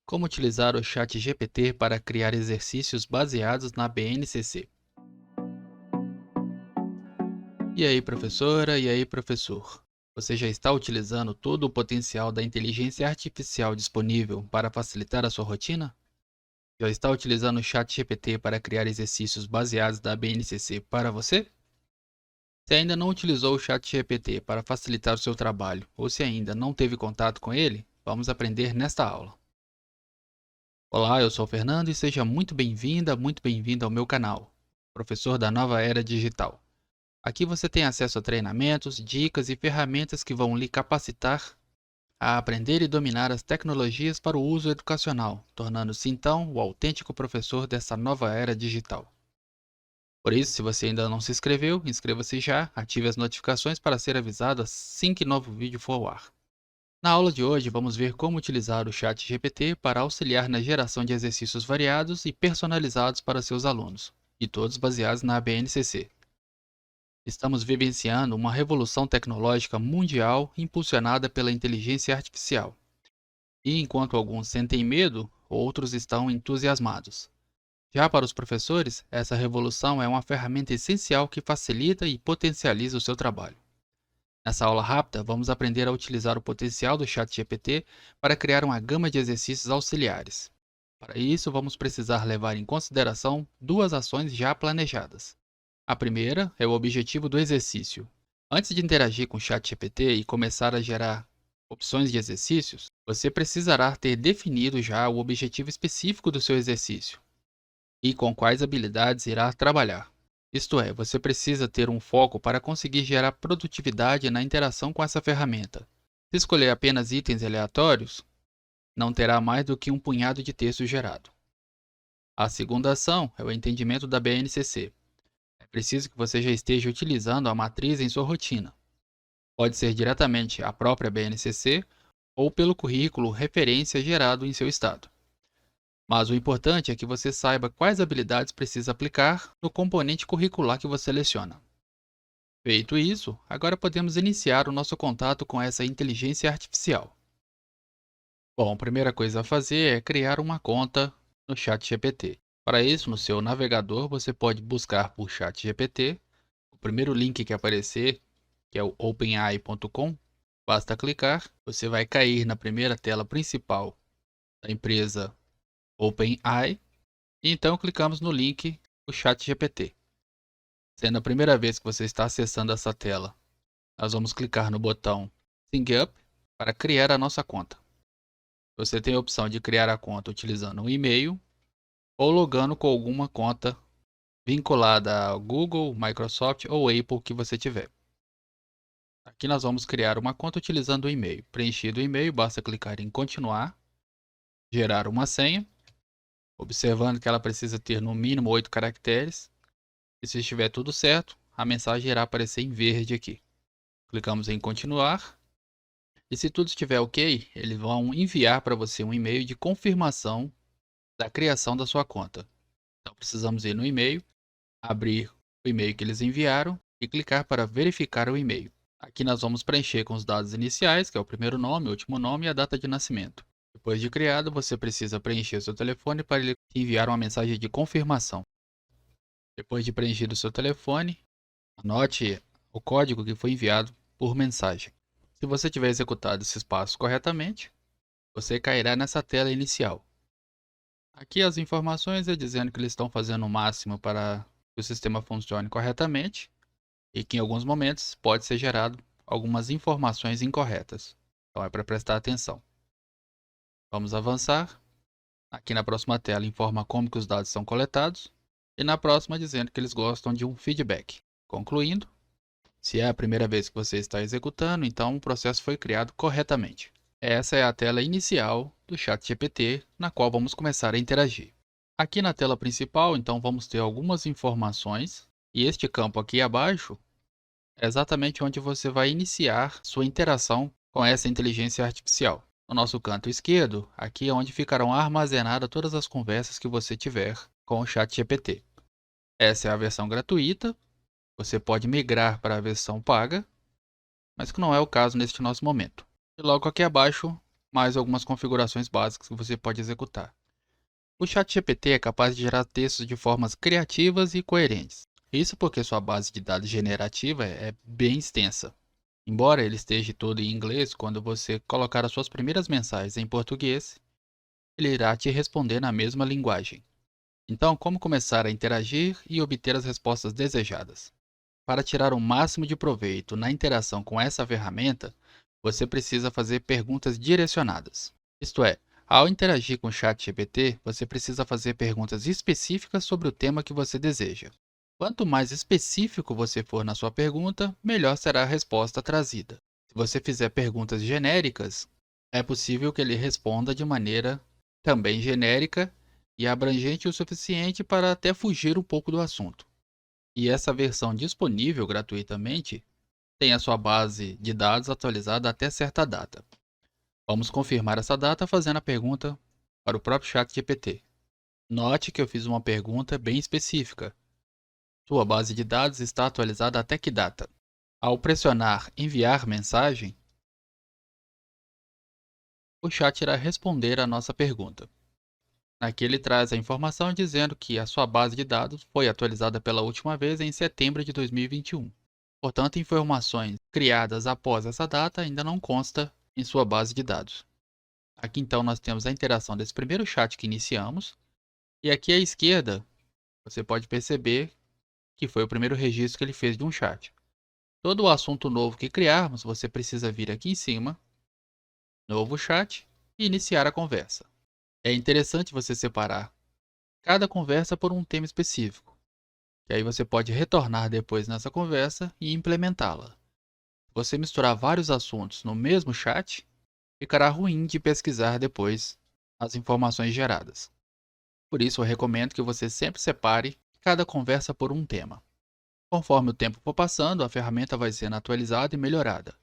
Como utilizar o ChatGPT para criar exercícios baseados na BNCC? E aí, professora? E aí, professor? Você já está utilizando todo o potencial da inteligência artificial disponível para facilitar a sua rotina? Já está utilizando o ChatGPT para criar exercícios baseados na BNCC para você? Se ainda não utilizou o ChatGPT para facilitar o seu trabalho, ou se ainda não teve contato com ele, vamos aprender nesta aula. Olá, eu sou o Fernando e seja muito bem-vinda, muito bem-vindo ao meu canal, Professor da Nova Era Digital. Aqui você tem acesso a treinamentos, dicas e ferramentas que vão lhe capacitar a aprender e dominar as tecnologias para o uso educacional, tornando-se então o autêntico professor dessa nova era digital. Por isso, se você ainda não se inscreveu, inscreva-se já, ative as notificações para ser avisado assim que novo vídeo for ao ar. Na aula de hoje, vamos ver como utilizar o ChatGPT para auxiliar na geração de exercícios variados e personalizados para seus alunos, e todos baseados na BNCC. Estamos vivenciando uma revolução tecnológica mundial impulsionada pela inteligência artificial. E enquanto alguns sentem medo, outros estão entusiasmados. Já para os professores, essa revolução é uma ferramenta essencial que facilita e potencializa o seu trabalho. Nessa aula rápida, vamos aprender a utilizar o potencial do ChatGPT para criar uma gama de exercícios auxiliares. Para isso, vamos precisar levar em consideração duas ações já planejadas. A primeira é o objetivo do exercício. Antes de interagir com o ChatGPT e começar a gerar opções de exercícios, você precisará ter definido já o objetivo específico do seu exercício e com quais habilidades irá trabalhar. Isto é, você precisa ter um foco para conseguir gerar produtividade na interação com essa ferramenta. Se escolher apenas itens aleatórios, não terá mais do que um punhado de texto gerado. A segunda ação é o entendimento da BNCC. É preciso que você já esteja utilizando a matriz em sua rotina. Pode ser diretamente a própria BNCC ou pelo currículo referência gerado em seu estado. Mas o importante é que você saiba quais habilidades precisa aplicar no componente curricular que você seleciona. Feito isso, agora podemos iniciar o nosso contato com essa inteligência artificial. Bom, a primeira coisa a fazer é criar uma conta no ChatGPT. Para isso, no seu navegador, você pode buscar por ChatGPT. O primeiro link que aparecer, que é o openai.com, basta clicar, você vai cair na primeira tela principal da empresa OpenAI, e então clicamos no link do ChatGPT. Sendo a primeira vez que você está acessando essa tela, nós vamos clicar no botão Sign Up para criar a nossa conta. Você tem a opção de criar a conta utilizando um e-mail ou logando com alguma conta vinculada a Google, Microsoft ou Apple que você tiver. Aqui nós vamos criar uma conta utilizando o e-mail. Preenchido o e-mail, basta clicar em continuar, gerar uma senha, observando que ela precisa ter no mínimo 8 caracteres. E se estiver tudo certo, a mensagem irá aparecer em verde aqui. Clicamos em continuar. E se tudo estiver ok, eles vão enviar para você um e-mail de confirmação da criação da sua conta. Então precisamos ir no e-mail, abrir o e-mail que eles enviaram e clicar para verificar o e-mail. Aqui nós vamos preencher com os dados iniciais, que é o primeiro nome, o último nome e a data de nascimento. Depois de criado, você precisa preencher seu telefone para ele enviar uma mensagem de confirmação. Depois de preenchido o seu telefone, anote o código que foi enviado por mensagem. Se você tiver executado esses passos corretamente, você cairá nessa tela inicial. Aqui as informações é dizendo que eles estão fazendo o máximo para que o sistema funcione corretamente e que em alguns momentos pode ser gerado algumas informações incorretas. Então é para prestar atenção. Vamos avançar. Aqui na próxima tela informa como que os dados são coletados e na próxima dizendo que eles gostam de um feedback. Concluindo, se é a primeira vez que você está executando, então o processo foi criado corretamente. Essa é a tela inicial do ChatGPT, na qual vamos começar a interagir. Aqui na tela principal, então, vamos ter algumas informações, e este campo aqui abaixo é exatamente onde você vai iniciar sua interação com essa inteligência artificial. No nosso canto esquerdo, aqui é onde ficarão armazenadas todas as conversas que você tiver com o ChatGPT. Essa é a versão gratuita, você pode migrar para a versão paga, mas que não é o caso neste nosso momento. E logo aqui abaixo mais algumas configurações básicas que você pode executar. O ChatGPT é capaz de gerar textos de formas criativas e coerentes. Isso porque sua base de dados generativa é bem extensa. Embora ele esteja todo em inglês, quando você colocar as suas primeiras mensagens em português, ele irá te responder na mesma linguagem. Então, como começar a interagir e obter as respostas desejadas? Para tirar o máximo de proveito na interação com essa ferramenta, você precisa fazer perguntas direcionadas. Isto é, ao interagir com o ChatGPT, você precisa fazer perguntas específicas sobre o tema que você deseja. Quanto mais específico você for na sua pergunta, melhor será a resposta trazida. Se você fizer perguntas genéricas, é possível que ele responda de maneira também genérica e abrangente o suficiente para até fugir um pouco do assunto. E essa versão disponível gratuitamente tem a sua base de dados atualizada até certa data. Vamos confirmar essa data fazendo a pergunta para o próprio ChatGPT. Note que eu fiz uma pergunta bem específica. Sua base de dados está atualizada até que data? Ao pressionar enviar mensagem, o chat irá responder à nossa pergunta. Aqui ele traz a informação dizendo que a sua base de dados foi atualizada pela última vez em setembro de 2021. Portanto, informações criadas após essa data ainda não consta em sua base de dados. Aqui então nós temos a interação desse primeiro chat que iniciamos, e aqui à esquerda você pode perceber que foi o primeiro registro que ele fez de um chat. Todo o assunto novo que criarmos, você precisa vir aqui em cima, novo chat, e iniciar a conversa. É interessante você separar cada conversa por um tema específico, que aí você pode retornar depois nessa conversa e implementá-la. Se você misturar vários assuntos no mesmo chat, ficará ruim de pesquisar depois as informações geradas. Por isso, eu recomendo que você sempre separe cada conversa por um tema. Conforme o tempo for passando, a ferramenta vai sendo atualizada e melhorada.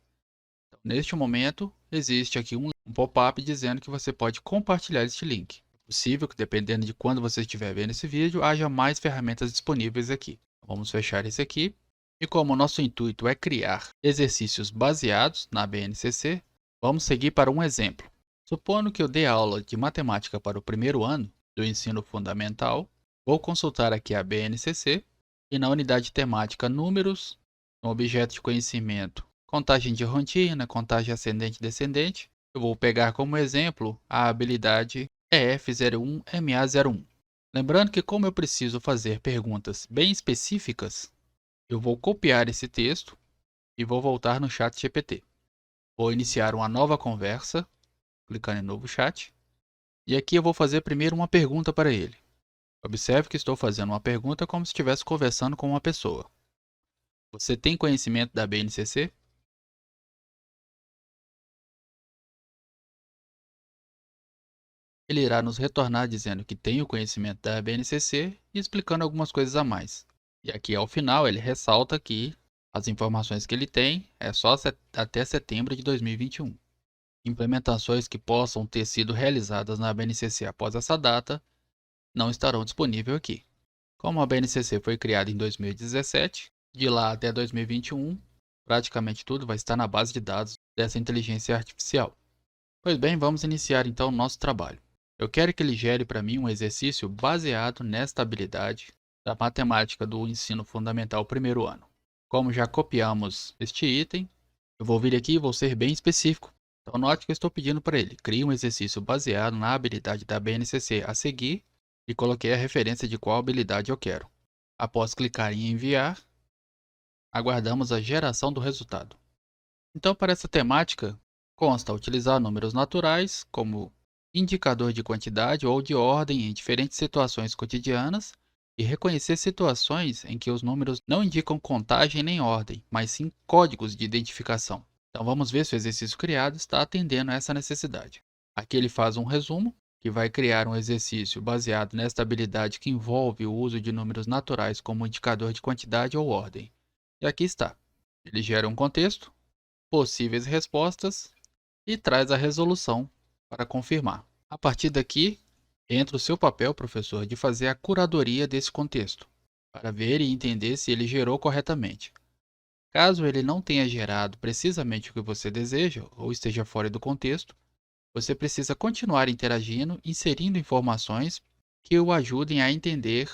Então, neste momento, existe aqui um pop-up dizendo que você pode compartilhar este link. É possível que, dependendo de quando você estiver vendo esse vídeo, haja mais ferramentas disponíveis aqui. Vamos fechar esse aqui. E como o nosso intuito é criar exercícios baseados na BNCC, vamos seguir para um exemplo. Supondo que eu dê aula de matemática para o primeiro ano do ensino fundamental, vou consultar aqui a BNCC e na unidade temática Números, no objeto de conhecimento Contagem de rotina, contagem ascendente e descendente, eu vou pegar como exemplo a habilidade EF01MA01. Lembrando que como eu preciso fazer perguntas bem específicas, eu vou copiar esse texto e vou voltar no chat GPT. Vou iniciar uma nova conversa, clicando em novo chat, e aqui eu vou fazer primeiro uma pergunta para ele. Observe que estou fazendo uma pergunta como se estivesse conversando com uma pessoa. Você tem conhecimento da BNCC? Ele irá nos retornar dizendo que tem o conhecimento da BNCC e explicando algumas coisas a mais. E aqui ao final ele ressalta que as informações que ele tem é só até setembro de 2021. Implementações que possam ter sido realizadas na BNCC após essa data não estarão disponíveis aqui. Como a BNCC foi criada em 2017, de lá até 2021, praticamente tudo vai estar na base de dados dessa inteligência artificial. Pois bem, vamos iniciar então o nosso trabalho. Eu quero que ele gere para mim um exercício baseado nesta habilidade da matemática do ensino fundamental primeiro ano. Como já copiamos este item, eu vou vir aqui e vou ser bem específico. Então note que eu estou pedindo para ele, crie um exercício baseado na habilidade da BNCC a seguir e coloquei a referência de qual habilidade eu quero. Após clicar em enviar, aguardamos a geração do resultado. Então para essa temática, consta utilizar números naturais como indicador de quantidade ou de ordem em diferentes situações cotidianas e reconhecer situações em que os números não indicam contagem nem ordem, mas sim códigos de identificação. Então vamos ver se o exercício criado está atendendo a essa necessidade. Aqui ele faz um resumo, que vai criar um exercício baseado nesta habilidade que envolve o uso de números naturais como indicador de quantidade ou ordem. E aqui está. Ele gera um contexto, possíveis respostas e traz a resolução para confirmar. A partir daqui, entra o seu papel, professor, de fazer a curadoria desse contexto, para ver e entender se ele gerou corretamente. Caso ele não tenha gerado precisamente o que você deseja ou esteja fora do contexto, você precisa continuar interagindo, inserindo informações que o ajudem a entender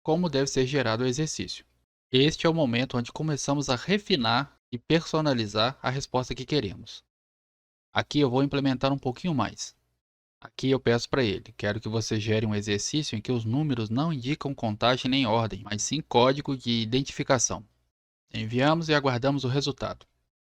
como deve ser gerado o exercício. Este é o momento onde começamos a refinar e personalizar a resposta que queremos. Aqui eu vou implementar um pouquinho mais. Aqui eu peço para ele, quero que você gere um exercício em que os números não indicam contagem nem ordem, mas sim código de identificação. Enviamos e aguardamos o resultado.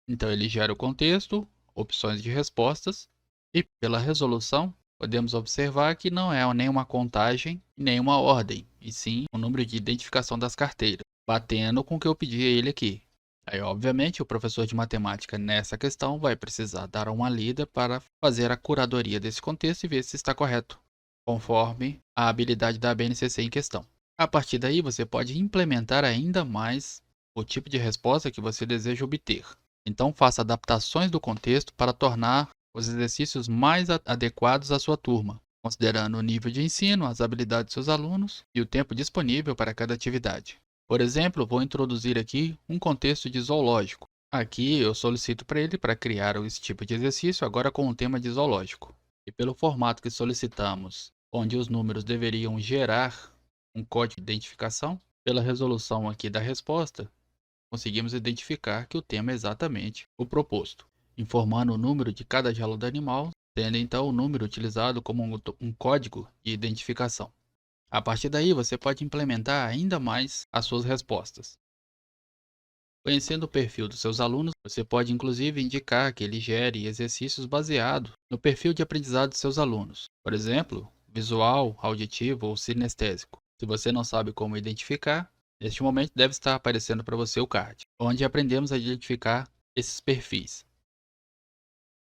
Então ele gera o contexto, opções de respostas e pela resolução podemos observar que não é nenhuma contagem e nenhuma ordem, e sim o número de identificação das carteiras, batendo com o que eu pedi a ele aqui. Aí, obviamente, o professor de matemática nessa questão vai precisar dar uma lida para fazer a curadoria desse contexto e ver se está correto, conforme a habilidade da BNCC em questão. A partir daí, você pode implementar ainda mais o tipo de resposta que você deseja obter. Então, faça adaptações do contexto para tornar os exercícios mais adequados à sua turma, considerando o nível de ensino, as habilidades dos seus alunos e o tempo disponível para cada atividade. Por exemplo, vou introduzir aqui um contexto de zoológico. Aqui eu solicito para ele para criar esse tipo de exercício agora com o tema de zoológico. E pelo formato que solicitamos, onde os números deveriam gerar um código de identificação, pela resolução aqui da resposta, conseguimos identificar que o tema é exatamente o proposto, informando o número de cada jaula do animal, tendo então o número utilizado como um código de identificação. A partir daí, você pode implementar ainda mais as suas respostas. Conhecendo o perfil dos seus alunos, você pode inclusive indicar que ele gere exercícios baseados no perfil de aprendizado de seus alunos, por exemplo, visual, auditivo ou sinestésico. Se você não sabe como identificar, neste momento deve estar aparecendo para você o card, onde aprendemos a identificar esses perfis.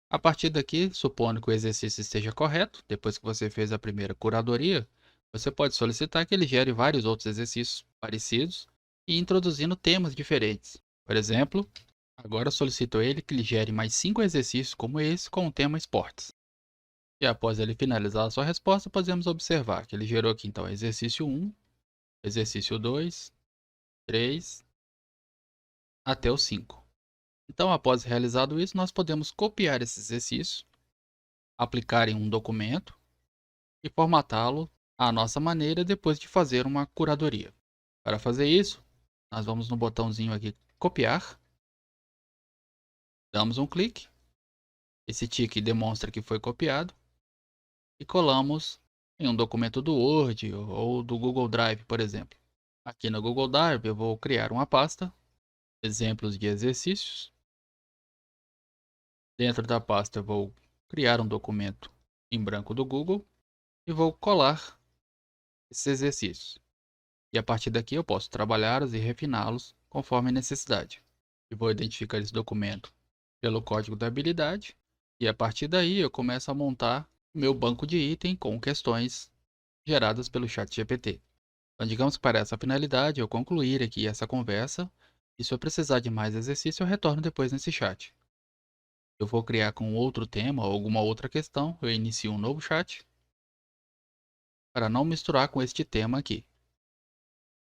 A partir daqui, supondo que o exercício esteja correto, depois que você fez a primeira curadoria, você pode solicitar que ele gere vários outros exercícios parecidos e introduzindo temas diferentes. Por exemplo, agora solicito a ele que ele gere mais 5 exercícios como esse com o tema esportes. E após ele finalizar a sua resposta, podemos observar que ele gerou aqui então exercício 1, exercício 2, 3, até o 5. Então, após realizado isso, nós podemos copiar esse exercício, aplicar em um documento e formatá-lo à nossa maneira depois de fazer uma curadoria. Para fazer isso, nós vamos no botãozinho aqui copiar, damos um clique, esse tique demonstra que foi copiado e colamos em um documento do Word ou do Google Drive, por exemplo. Aqui no Google Drive eu vou criar uma pasta, exemplos de exercícios. Dentro da pasta eu vou criar um documento em branco do Google e vou colar esses exercícios. E a partir daqui eu posso trabalhá-los e refiná-los conforme a necessidade. E vou identificar esse documento pelo código da habilidade e a partir daí eu começo a montar o meu banco de item com questões geradas pelo ChatGPT. Então, digamos que para essa finalidade eu concluir aqui essa conversa e se eu precisar de mais exercício eu retorno depois nesse chat. Eu vou criar com outro tema ou alguma outra questão, eu inicio um novo chat para não misturar com este tema aqui.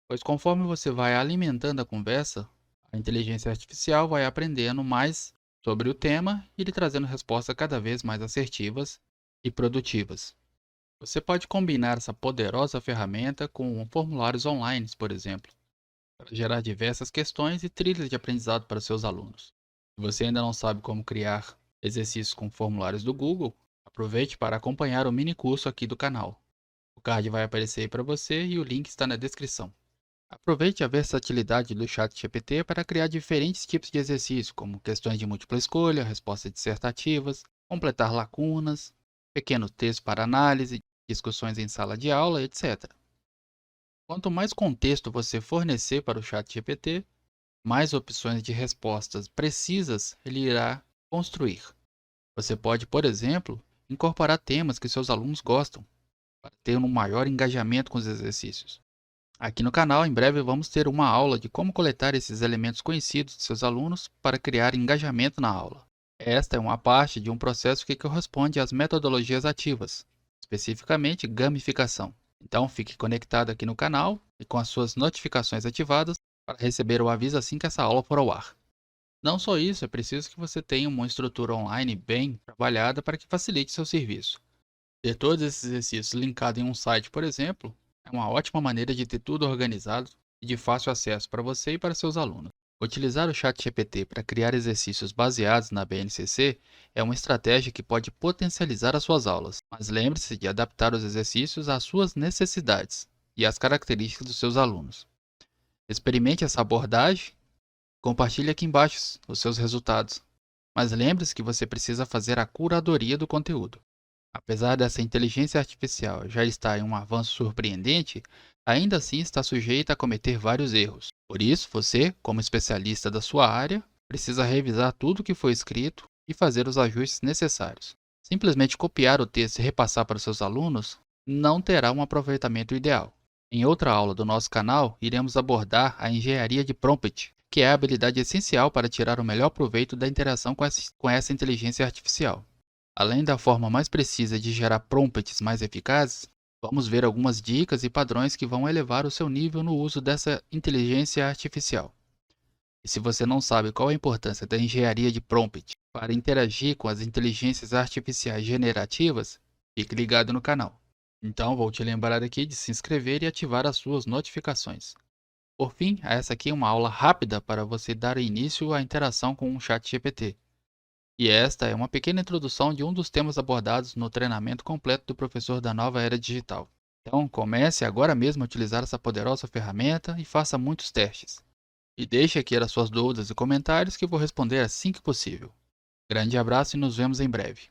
Pois conforme você vai alimentando a conversa, a inteligência artificial vai aprendendo mais sobre o tema e lhe trazendo respostas cada vez mais assertivas e produtivas. Você pode combinar essa poderosa ferramenta com formulários online, por exemplo, para gerar diversas questões e trilhas de aprendizado para seus alunos. Se você ainda não sabe como criar exercícios com formulários do Google, aproveite para acompanhar o mini curso aqui do canal. O card vai aparecer aí para você e o link está na descrição. Aproveite a versatilidade do ChatGPT para criar diferentes tipos de exercícios, como questões de múltipla escolha, respostas dissertativas, completar lacunas, pequenos textos para análise, discussões em sala de aula, etc. Quanto mais contexto você fornecer para o ChatGPT, mais opções de respostas precisas ele irá construir. Você pode, por exemplo, incorporar temas que seus alunos gostam, para ter um maior engajamento com os exercícios. Aqui no canal, em breve, vamos ter uma aula de como coletar esses elementos conhecidos de seus alunos para criar engajamento na aula. Esta é uma parte de um processo que corresponde às metodologias ativas, especificamente gamificação. Então, fique conectado aqui no canal e com as suas notificações ativadas para receber o aviso assim que essa aula for ao ar. Não só isso, é preciso que você tenha uma estrutura online bem trabalhada para que facilite seu serviço. Ter todos esses exercícios linkados em um site, por exemplo, é uma ótima maneira de ter tudo organizado e de fácil acesso para você e para seus alunos. Utilizar o ChatGPT para criar exercícios baseados na BNCC é uma estratégia que pode potencializar as suas aulas, mas lembre-se de adaptar os exercícios às suas necessidades e às características dos seus alunos. Experimente essa abordagem, compartilhe aqui embaixo os seus resultados, mas lembre-se que você precisa fazer a curadoria do conteúdo. Apesar dessa inteligência artificial já estar em um avanço surpreendente, ainda assim está sujeita a cometer vários erros. Por isso, você, como especialista da sua área, precisa revisar tudo o que foi escrito e fazer os ajustes necessários. Simplesmente copiar o texto e repassar para os seus alunos não terá um aproveitamento ideal. Em outra aula do nosso canal, iremos abordar a engenharia de prompt, que é a habilidade essencial para tirar o melhor proveito da interação com essa inteligência artificial. Além da forma mais precisa de gerar prompts mais eficazes, vamos ver algumas dicas e padrões que vão elevar o seu nível no uso dessa inteligência artificial. E se você não sabe qual a importância da engenharia de prompt para interagir com as inteligências artificiais generativas, fique ligado no canal. Então, vou te lembrar aqui de se inscrever e ativar as suas notificações. Por fim, essa aqui é uma aula rápida para você dar início à interação com o ChatGPT. E esta é uma pequena introdução de um dos temas abordados no treinamento completo do professor da nova era digital. Então, comece agora mesmo a utilizar essa poderosa ferramenta e faça muitos testes. E deixe aqui as suas dúvidas e comentários que eu vou responder assim que possível. Grande abraço e nos vemos em breve.